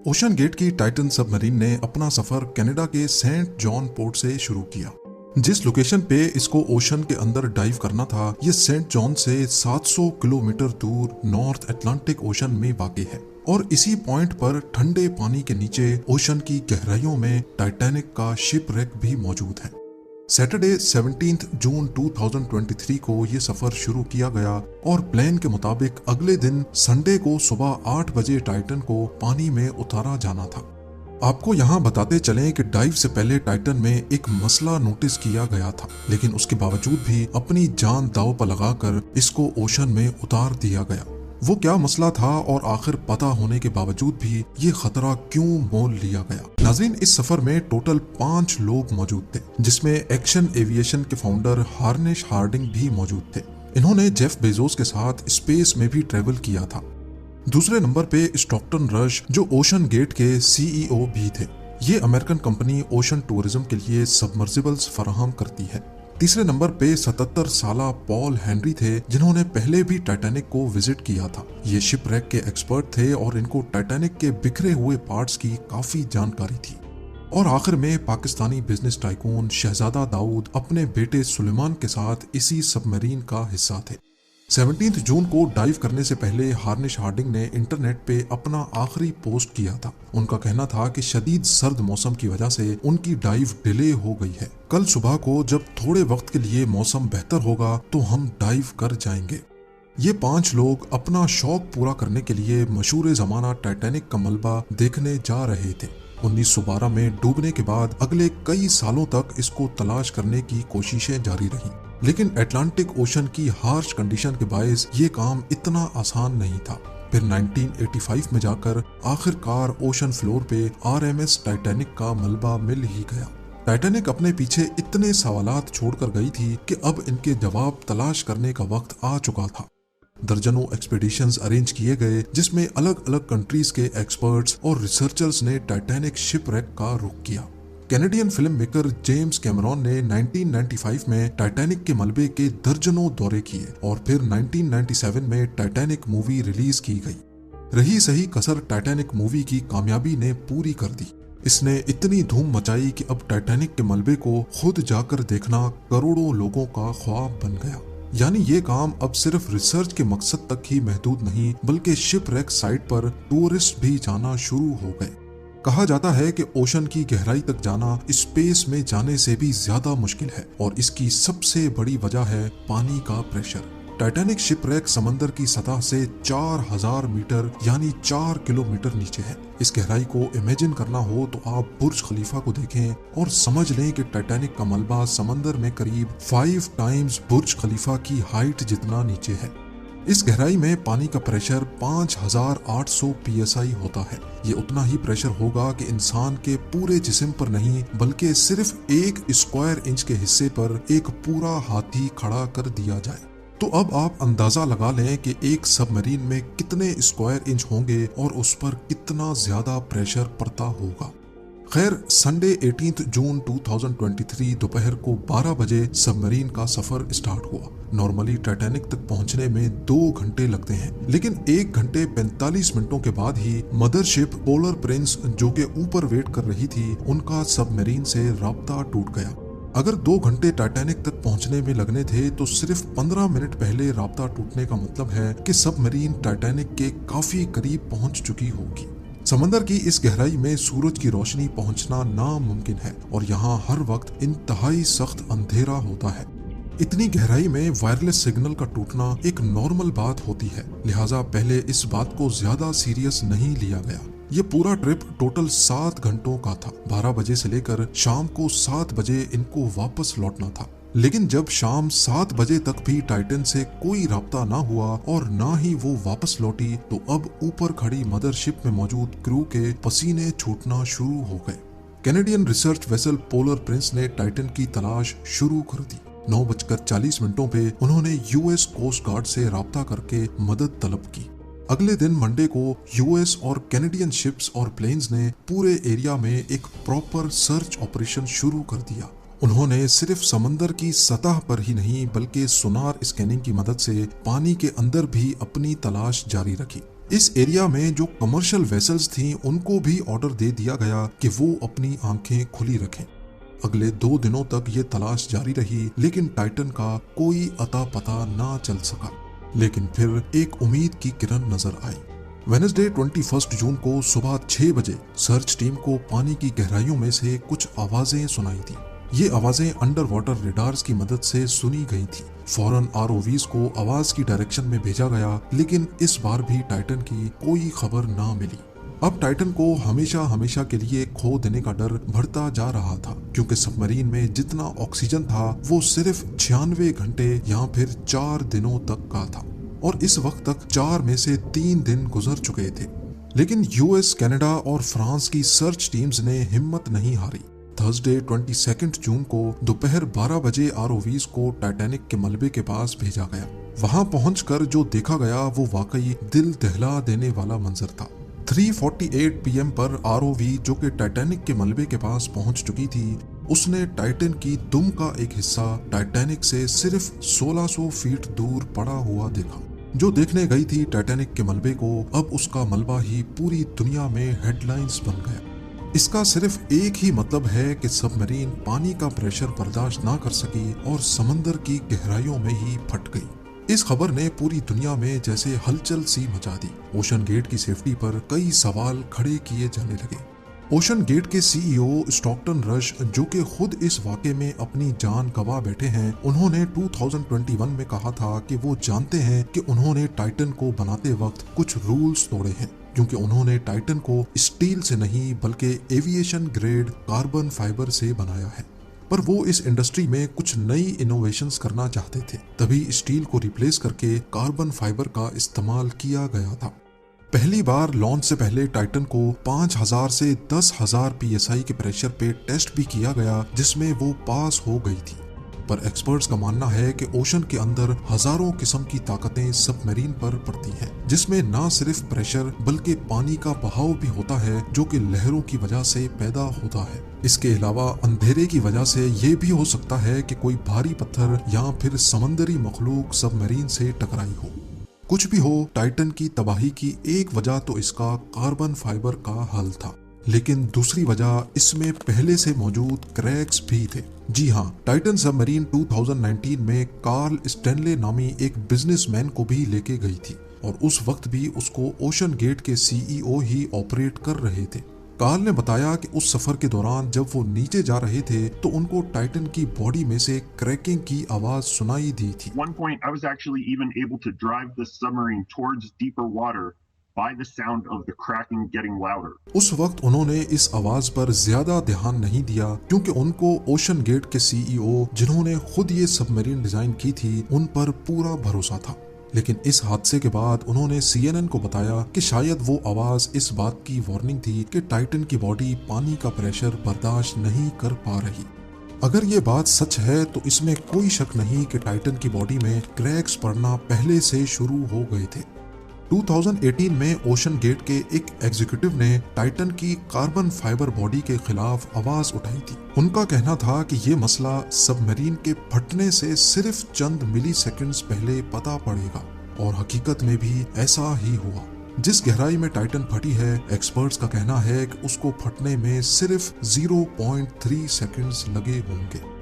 Ocean gate की Titan submarine ने अपना सफर कनाडा के सेंट जॉन पोर्ट से शुरू किया। जिस लोकेशन पे इसको ओशन के अंदर डाइव करना था, ये सेंट जॉन से 700 किलोमीटर दूर नॉर्थ अटलांटिक ओशन में वाक़ है और इसी पॉइंट पर ठंडे पानी के नीचे ओशन की गहराइयों में टाइटैनिक का शिपरेक भी मौजूद है। सैटरडे 17 जून 2023 को ये सफर शुरू किया गया और प्लान के मुताबिक अगले दिन संडे को सुबह 8 बजे टाइटन को पानी में उतारा जाना था। आपको यहाँ बताते चलें कि डाइव से पहले टाइटन में एक मसला नोटिस किया गया था, लेकिन उसके बावजूद भी अपनी जान दांव पर लगाकर इसको ओशन में उतार दिया गया। वो क्या मसला था और आखिर पता होने के बावजूद भी ये खतरा क्यों मोल लिया गया। नाज़रीन, इस सफर में टोटल 5 लोग मौजूद थे, जिसमें एक्शन एविएशन के फाउंडर हार्निश हार्डिंग भी मौजूद थे। इन्होंने जेफ बेजोस के साथ स्पेस में भी ट्रेवल किया था। दूसरे नंबर पे स्टॉकटन रश, जो ओशन गेट के CEO भी थे। ये अमेरिकन कंपनी ओशन टूरिज्म के लिए सबमर्सिबल्स फराहम करती है। तीसरे नंबर पे 77 साला पॉल हेनरी थे, जिन्होंने पहले भी टाइटैनिक को विजिट किया था। ये शिपरेक के एक्सपर्ट थे और इनको टाइटैनिक के बिखरे हुए पार्ट्स की काफी जानकारी थी। और आखिर में पाकिस्तानी बिजनेस टाइकून शहजादा दाऊद अपने बेटे सुलेमान के साथ इसी सबमरीन का हिस्सा थे। 17 जून को डाइव करने से पहले हार्निश हार्डिंग ने इंटरनेट पे अपना आखिरी पोस्ट किया था। उनका कहना था कि शदीद सर्द मौसम की वजह से उनकी डाइव डिले हो गई है। कल सुबह को जब थोड़े वक्त के लिए मौसम बेहतर होगा तो हम डाइव कर जाएंगे। ये 5 लोग अपना शौक पूरा करने के लिए मशहूर जमाना टाइटैनिक का मलबा देखने जा रहे थे। 1912 में डूबने के बाद अगले कई सालों तक इसको तलाश करने की कोशिशें जारी रहीं, लेकिन अटलांटिक ओशन की हार्श कंडीशन के बायस ये काम इतना आसान नहीं था। फिर 1985 में जाकर आखिरकार ओशन फ्लोर पे RMS टाइटैनिक का मलबा मिल ही गया। टाइटैनिक अपने पीछे इतने सवालात छोड़कर गई थी कि अब इनके जवाब तलाश करने का वक्त आ चुका था। दर्जनों एक्सपीडिशंस अरेंज किए गए, जिसमें अलग अलग कंट्रीज के एक्सपर्ट्स और रिसर्चर्स ने टाइटैनिक शिपरेक का रुख किया। Canadian film maker James Cameron ने 1995 में टाइटैनिक के मलबे के दर्जनों दौरे किए और फिर 1997 में टाइटैनिक मूवी रिलीज की गई। रही सही कसर टाइटैनिक मूवी की कामयाबी ने पूरी कर दी। इसने इतनी धूम मचाई कि अब टाइटैनिक के मलबे को खुद जाकर देखना करोड़ों लोगों का ख्वाब बन गया। यानी ये काम अब सिर्फ रिसर्च के मकसद तक ही महदूद नहीं, बल्कि शिपरेक साइट पर टूरिस्ट भी जाना शुरू हो गए। कहा जाता है कि ओशन की गहराई तक जाना स्पेस में जाने से भी ज्यादा मुश्किल है और इसकी सबसे बड़ी वजह है पानी का प्रेशर। टाइटैनिक शिपरेक समंदर की सतह से 4000 मीटर यानी 4 किलोमीटर नीचे है। इस गहराई को इमेजिन करना हो तो आप बुर्ज खलीफा को देखें और समझ लें कि टाइटैनिक का मलबा समंदर में करीब 5 टाइम्स बुर्ज खलीफा की हाइट जितना नीचे है। इस गहराई में पानी का प्रेशर 5800 PSI होता है। ये उतना ही प्रेशर होगा कि इंसान के पूरे जिस्म पर नहीं, बल्कि सिर्फ 1 स्क्वायर इंच के हिस्से पर एक पूरा हाथी खड़ा कर दिया जाए। तो अब आप अंदाजा लगा लें कि एक सबमरीन में कितने स्क्वायर इंच होंगे और उस पर कितना ज्यादा प्रेशर पड़ता होगा। खैर, संडे 18 जून 2023 दोपहर को 12 बजे सबमरीन का सफर स्टार्ट हुआ। नॉर्मली टाइटैनिक तक पहुंचने में 2 घंटे लगते हैं, लेकिन 1 घंटे 45 मिनटों के बाद ही मदरशिप पोलर प्रिंस, जो के ऊपर वेट कर रही थी, उनका सबमरीन से राब्ता टूट गया। अगर 2 घंटे टाइटैनिक तक पहुंचने में लगने थे तो सिर्फ 15 मिनट पहले राब्ता टूटने का मतलब है कि सबमरीन टाइटैनिक के काफी करीब पहुंच चुकी होगी। समंदर की इस गहराई में सूरज की रोशनी पहुंचना नामुमकिन है और यहाँ हर वक्त इंतहाई सख्त अंधेरा होता है। इतनी गहराई में वायरलेस सिग्नल का टूटना एक नॉर्मल बात होती है, लिहाजा पहले इस बात को ज्यादा सीरियस नहीं लिया गया। ये पूरा ट्रिप टोटल 7 घंटों का था। 12 बजे से लेकर शाम को 7 बजे इनको वापस लौटना था, लेकिन जब शाम 7 बजे तक भी टाइटन से कोई राब्ता ना हुआ और ना ही वो वापस लौटी, तो अब ऊपर खड़ी मदरशिप में मौजूद क्रू के पसीने छूटना शुरू हो गए। Canadian research vessel polar Prince ने टाइटन की तलाश शुरू कर दी। 9:40 पे उन्होंने US कोस्ट गार्ड से राब्ता करके मदद तलब की। अगले दिन मंडे को US और कैनेडियन शिप्स और प्लेन्स ने पूरे एरिया में एक प्रॉपर सर्च ऑपरेशन शुरू कर दिया। उन्होंने सिर्फ समंदर की सतह पर ही नहीं, बल्कि सोनार स्कैनिंग की मदद से पानी के अंदर भी अपनी तलाश जारी रखी। इस एरिया में जो कमर्शियल वेसल्स थीं उनको भी ऑर्डर दे दिया गया कि वो अपनी आंखें खुली रखें। अगले 2 दिनों तक ये तलाश जारी रही, लेकिन टाइटन का कोई अता पता ना चल सका। लेकिन फिर एक उम्मीद की किरण नजर आई। वेडनेसडे 21 जून को सुबह 6 बजे सर्च टीम को पानी की गहराइयों में से कुछ आवाजें सुनाई दी। ये आवाजें अंडर वाटर रेडार्स की मदद से सुनी गई थी। फौरन आरओवीज को आवाज की डायरेक्शन में भेजा गया, लेकिन इस बार भी टाइटन की कोई खबर ना मिली। अब टाइटन को हमेशा हमेशा के लिए खो देने का डर बढ़ता जा रहा था, क्योंकि सबमरीन में जितना ऑक्सीजन था वो सिर्फ 96 घंटे या फिर 4 दिनों तक का था, और इस वक्त तक 4 में से 3 दिन गुजर चुके थे। लेकिन यूएस, कनाडा और फ्रांस की सर्च टीम्स ने हिम्मत नहीं हारी। थर्सडे 22 जून को दोपहर 12 बजे आरओवीज को टाइटैनिक के मलबे के पास भेजा गया। वहां पहुंचकर जो देखा गया वो वाकई दिल दहला देने वाला मंजर था। 3:48 PM पर आरओवी, जो कि टाइटैनिक के मलबे के पास पहुंच चुकी थी, उसने टाइटन की दुम का एक हिस्सा टाइटैनिक से सिर्फ 1600 फीट दूर पड़ा हुआ देखा। जो देखने गई थी टाइटैनिक के मलबे को, अब उसका मलबा ही पूरी दुनिया में हेडलाइंस बन गया। इसका सिर्फ एक ही मतलब है कि सबमरीन पानी का प्रेशर बर्दाश्त ना कर सकी और समंदर की गहराइयों में ही फट गई। इस खबर ने पूरी दुनिया में जैसे हलचल सी मचा दी। ओशन गेट की सेफ्टी पर कई सवाल खड़े किए जाने लगे। ओशन गेट के सीईओ स्टॉकटन रश, जो कि खुद इस वाक़े में अपनी जान गंवा बैठे हैं, उन्होंने 2021 में कहा था कि वो जानते हैं कि उन्होंने टाइटन को बनाते वक्त कुछ रूल्स तोड़े हैं, क्योंकि उन्होंने टाइटन को स्टील से नहीं बल्कि एविएशन ग्रेड कार्बन फाइबर से बनाया है। पर वो इस इंडस्ट्री में कुछ नई इनोवेशंस करना चाहते थे, तभी स्टील को रिप्लेस करके कार्बन फाइबर का इस्तेमाल किया गया था। पहली बार लॉन्च से पहले टाइटन को 5000 से 10,000 PSI के प्रेशर पे टेस्ट भी किया गया, जिसमें वो पास हो गई थी। पर एक्सपर्ट्स का मानना है कि ओशन के अंदर हजारों किस्म की ताकतें सबमरीन पर पड़ती हैं, जिसमें ना सिर्फ प्रेशर बल्कि पानी का बहाव भी होता है, जो कि लहरों की वजह से पैदा होता है। इसके अलावा अंधेरे की वजह से ये भी हो सकता है कि कोई भारी पत्थर या फिर समंदरी मखलूक सबमरीन से टकराई हो। कुछ भी हो, टाइटन की तबाही की एक वजह तो इसका कार्बन फाइबर का हल था, लेकिन दूसरी वजह इसमें पहले से मौजूद क्रैक्स भी थे। जी हाँ, टाइटन सबमरीन 2019 में कार्ल स्टैनले नामी एक बिजनेसमैन को भी लेके गई थी, और उस वक्त भी उसको ओशन गेट के सीईओ ही ऑपरेट कर रहे थे। कार्ल ने बताया कि उस सफर के दौरान जब वो नीचे जा रहे थे तो उनको टाइटन की बॉडी में से क्रैकिंग की आवाज सुनाई दी थी। One point, I was actually even able to drive the submarine towards deeper water by the sound of the cracking getting louder. उस वक्त उन्होंने इस आवाज पर ज्यादा ध्यान नहीं दिया, क्योंकि उनको ओशन गेट के सीईओ, जिन्होंने खुद ये सबमरीन डिजाइन की थी, उन पर पूरा भरोसा था। लेकिन इस हादसे के बाद उन्होंने CNN को बताया कि शायद वो आवाज इस बात की वार्निंग थी कि टाइटन की बॉडी पानी का प्रेशर बर्दाश्त नहीं कर पा रही। अगर ये बात सच है तो इसमें कोई शक नहीं कि टाइटन की बॉडी में क्रैक्स पड़ना पहले से शुरू हो गए थे। 2018 में ओशन गेट के एक एग्जीक्यूटिव ने टाइटन की कार्बन फाइबर बॉडी के खिलाफ आवाज उठाई थी। उनका कहना था कि ये मसला सबमरीन के फटने से सिर्फ चंद मिली सेकेंड्स पहले पता पड़ेगा, और हकीकत में भी ऐसा ही हुआ। जिस गहराई में टाइटन फटी है, एक्सपर्ट्स का कहना है कि उसको फटने में सिर्फ 0.3 सेकेंड्स लगे होंगे।